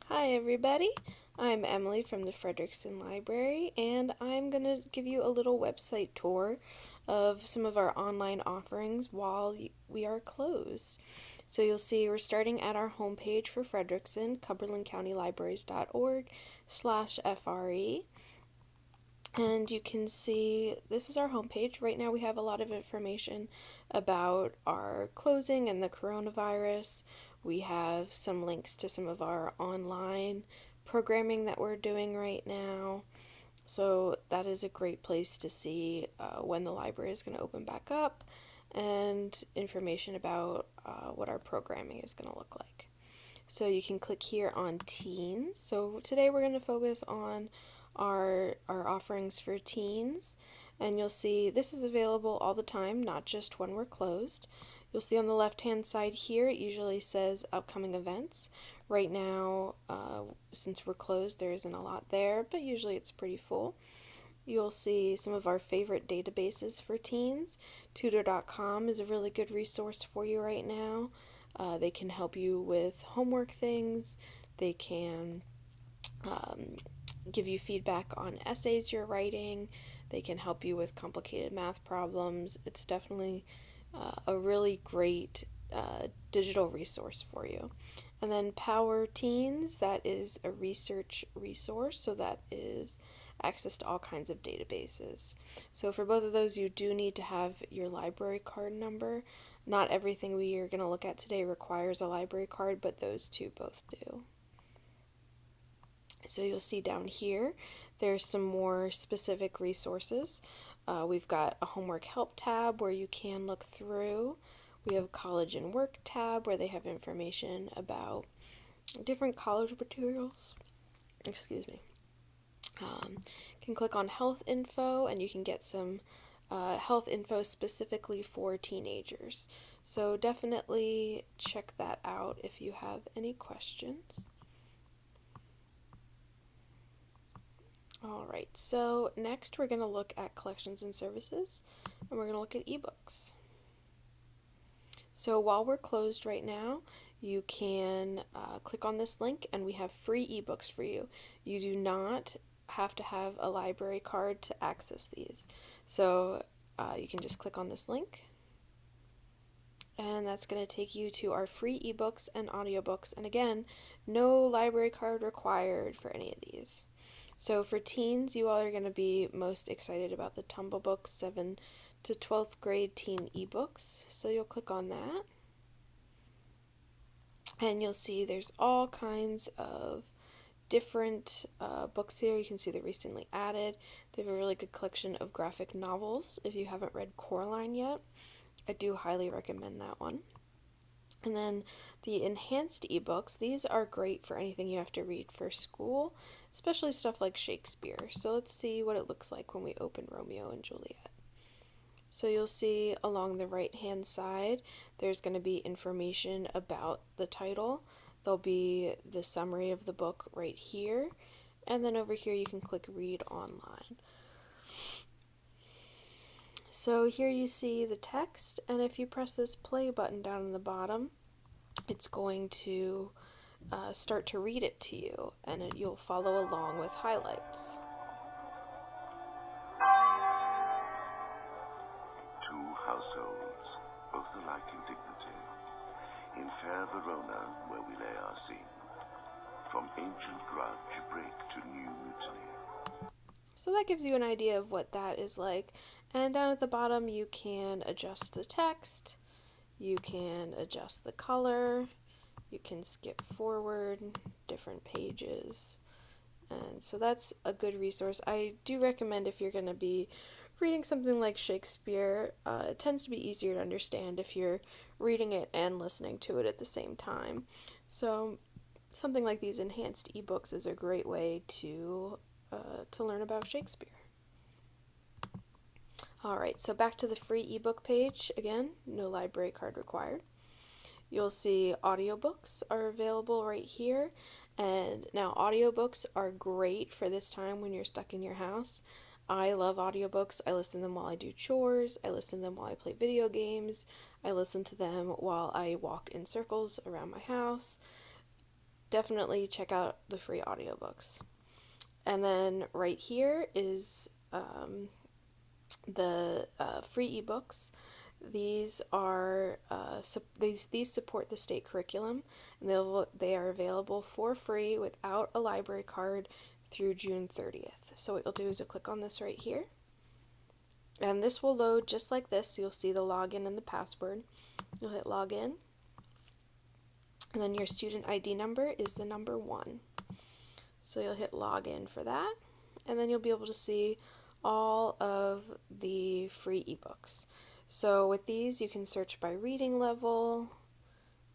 Hi everybody, I'm Emily from the Frederickson Library and I'm going to give you a little website tour of some of our online offerings while we are closed. So you'll see we're starting at our homepage for Frederickson, cumberlandcountylibraries.org/FRE. And you can see this is our homepage. Right now we have a lot of information about our closing and the coronavirus. We have some links to some of our online programming that we're doing right now. So that is a great place to see when the library is going to open back up and information about what our programming is going to look like. So you can click here on teens. So today we're going to focus on our offerings for teens, and you'll see this is available all the time, not just when we're closed. You'll see on the left hand side here it usually says upcoming events. Right now, since we're closed, there isn't a lot there, but usually it's pretty full. You'll see some of our favorite databases for teens. Tutor.com is a really good resource for you right now. They can help you with homework things. They can give you feedback on essays you're writing. They can help you with complicated math problems. It's definitely a really great digital resource for you. And then Power Teens, that is a research resource, so that is access to all kinds of databases. So for both of those, you do need to have your library card number. Not everything we are going to look at today requires a library card, but those two both do. So you'll see down here, there's some more specific resources. We've got a homework help tab where you can look through. We have a college and work tab where they have information about different college materials. Excuse me. You can click on health info and you can get some health info specifically for teenagers. So definitely check that out if you have any questions. Alright, so next we're going to look at collections and services, and we're going to look at eBooks. So while we're closed right now, you can click on this link and we have free eBooks for you. You do not have to have a library card to access these. So you can just click on this link, and that's going to take you to our free eBooks and audiobooks. And again, no library card required for any of these. So for teens, you all are going to be most excited about the Tumble Books 7 to 12th grade teen ebooks. So you'll click on that. And you'll see there's all kinds of different books here. You can see they're recently added. They have a really good collection of graphic novels. If you haven't read Coraline yet, I do highly recommend that one. And then the enhanced ebooks, these are great for anything you have to read for school, especially stuff like Shakespeare. So let's see what it looks like when we open Romeo and Juliet. So you'll see along the right hand side, there's going to be information about the title. There'll be the summary of the book right here. And then over here you can click read online. So here you see the text, and if you press this play button down in the bottom, it's going to start to read it to you, and you'll follow along with highlights. Two households, both alike in dignity, in fair Verona, where we lay our scene, from ancient grudge break to new mutiny. So that gives you an idea of what that is like. And down at the bottom you can adjust the text, you can adjust the color, you can skip forward different pages. And so that's a good resource. I do recommend if you're going to be reading something like Shakespeare, it tends to be easier to understand if you're reading it and listening to it at the same time. So something like these enhanced ebooks is a great way to learn about Shakespeare. Alright, so back to the free ebook page. Again, no library card required. You'll see audiobooks are available right here. And now audiobooks are great for this time when you're stuck in your house. I love audiobooks. I listen to them while I do chores. I listen to them while I play video games. I listen to them while I walk in circles around my house. definitely check out the free audiobooks. And then right here is the free ebooks. These are these support the state curriculum, and they are available for free without a library card through June 30th. So what you'll do is you'll click on this right here, and this will load just like this. You'll see the login and the password. You'll hit login, and then your student ID number is the number 1. So you'll hit login for that, and then you'll be able to see all of the free ebooks. So with these, you can search by reading level,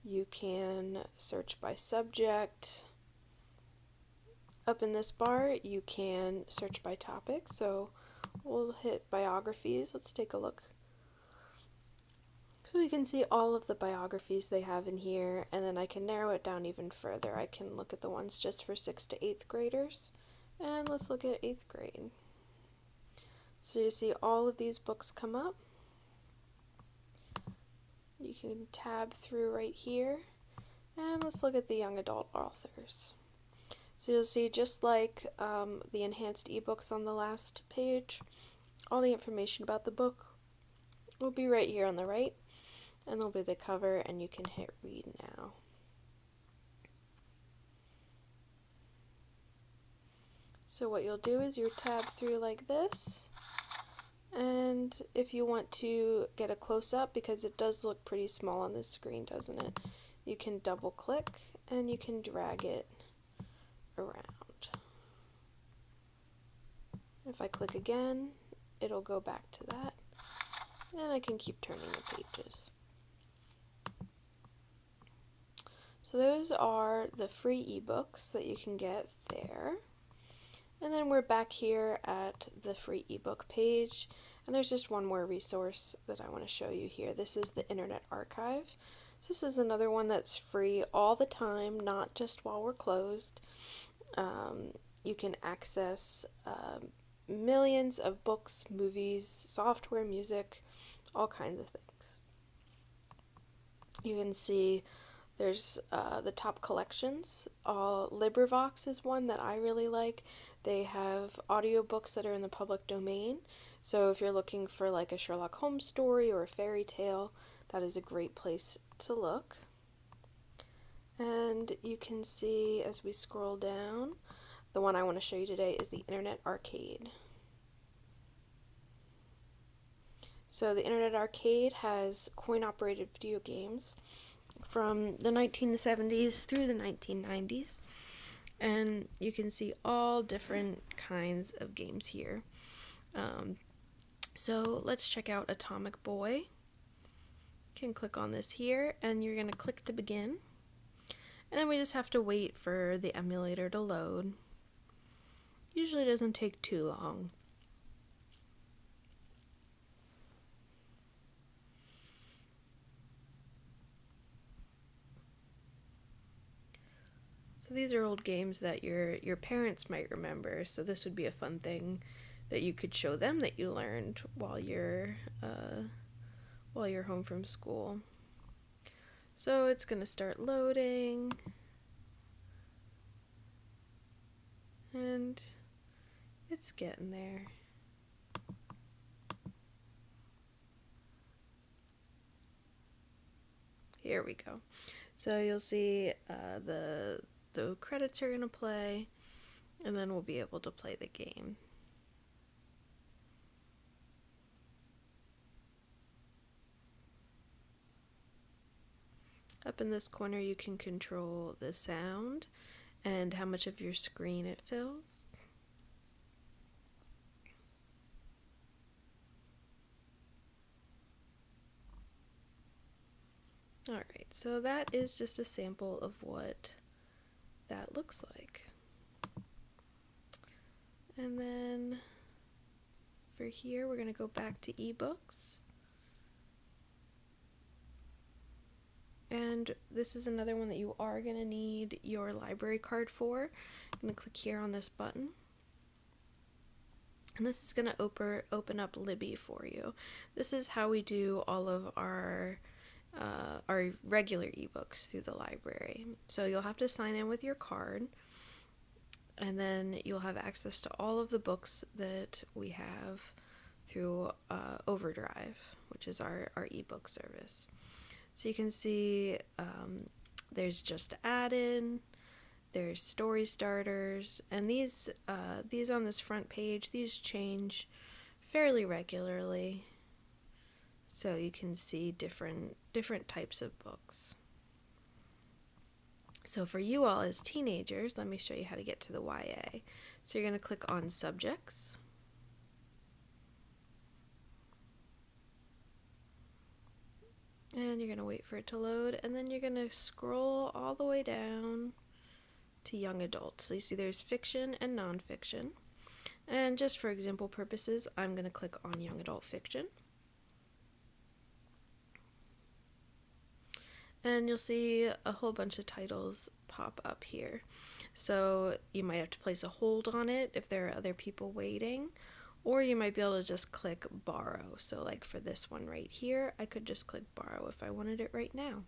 you can search by subject. Up in this bar, you can search by topic. So we'll hit biographies. Let's take a look. So we can see all of the biographies they have in here, and then I can narrow it down even further. I can look at the ones just for 6th to 8th graders, and let's look at 8th grade. So you see all of these books come up. You can tab through right here, and let's look at the young adult authors. So you'll see, just like the enhanced ebooks on the last page, all the information about the book will be right here on the right, and there'll be the cover, and you can hit read now. So what you'll do is you'll tab through like this, and if you want to get a close-up, because it does look pretty small on this screen, doesn't it, you can double click and you can drag it around. If I click again, it'll go back to that, and I can keep turning the pages. So those are the free ebooks that you can get there. And then we're back here at the free ebook page, and there's just one more resource that I want to show you here. This is the Internet Archive. So this is another one that's free all the time, not just while we're closed. You can access millions of books, movies, software, music, all kinds of things. You can see there's the top collections. LibriVox is one that I really like. They have audiobooks that are in the public domain. So if you're looking for like a Sherlock Holmes story or a fairy tale, that is a great place to look. And you can see as we scroll down, the one I want to show you today is the Internet Arcade. So the Internet Arcade has coin-operated video games from the 1970s through the 1990s, and you can see all different kinds of games here. So let's check out Atomic Boy. You can click on this here, and you're going to click to begin, and then we just have to wait for the emulator to load. Usually doesn't take too long. So these are old games that your parents might remember, so this would be a fun thing that you could show them that you learned while you're home from school. So it's going to start loading, and it's getting there. Here we go. So you'll see the credits are going to play, and then we'll be able to play the game. Up in this corner you can control the sound and how much of your screen it fills. Alright, so that is just a sample of what that looks like. And then for here we're going to go back to eBooks. And this is another one that you are going to need your library card for. I'm going to click here on this button. And this is going to open up Libby for you. This is how we do all of our our regular ebooks through the library. So you'll have to sign in with your card, and then you'll have access to all of the books that we have through Overdrive, which is our ebook service. So you can see there's Just Added, there's Story Starters, and these on this front page, these change fairly regularly, so you can see different types of books. So for you all as teenagers, let me show you how to get to the YA. So you're going to click on Subjects. And you're going to wait for it to load, and then you're going to scroll all the way down to Young Adult. So you see there's fiction and nonfiction. And just for example purposes, I'm going to click on Young Adult Fiction. And you'll see a whole bunch of titles pop up here. So you might have to place a hold on it if there are other people waiting, or you might be able to just click borrow. So like for this one right here, I could just click borrow if I wanted it right now.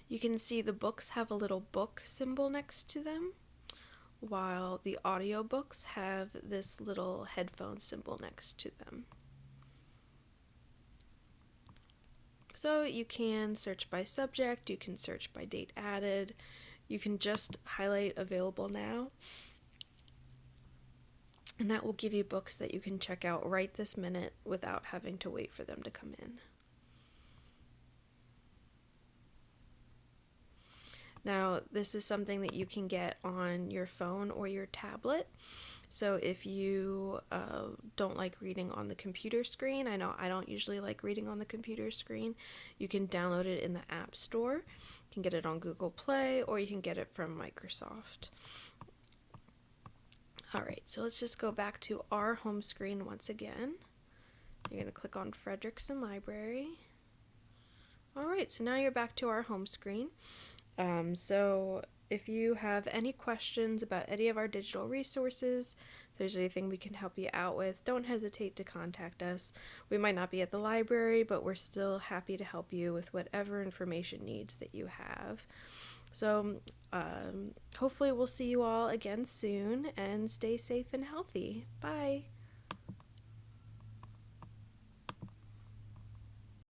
You can see the books have a little book symbol next to them, while the audiobooks have this little headphone symbol next to them. So you can search by subject, you can search by date added, you can just highlight available now, and that will give you books that you can check out right this minute without having to wait for them to come in. Now, this is something that you can get on your phone or your tablet. So if you don't like reading on the computer screen, I know I don't usually like reading on the computer screen, you can download it in the App Store. You can get it on Google Play, or you can get it from Microsoft. Alright, so let's just go back to our home screen once again. You're going to click on Frederickson Library. Alright, so now you're back to our home screen. So if you have any questions about any of our digital resources, if there's anything we can help you out with, don't hesitate to contact us. We might not be at the library, but we're still happy to help you with whatever information needs that you have. So hopefully we'll see you all again soon, and stay safe and healthy. Bye!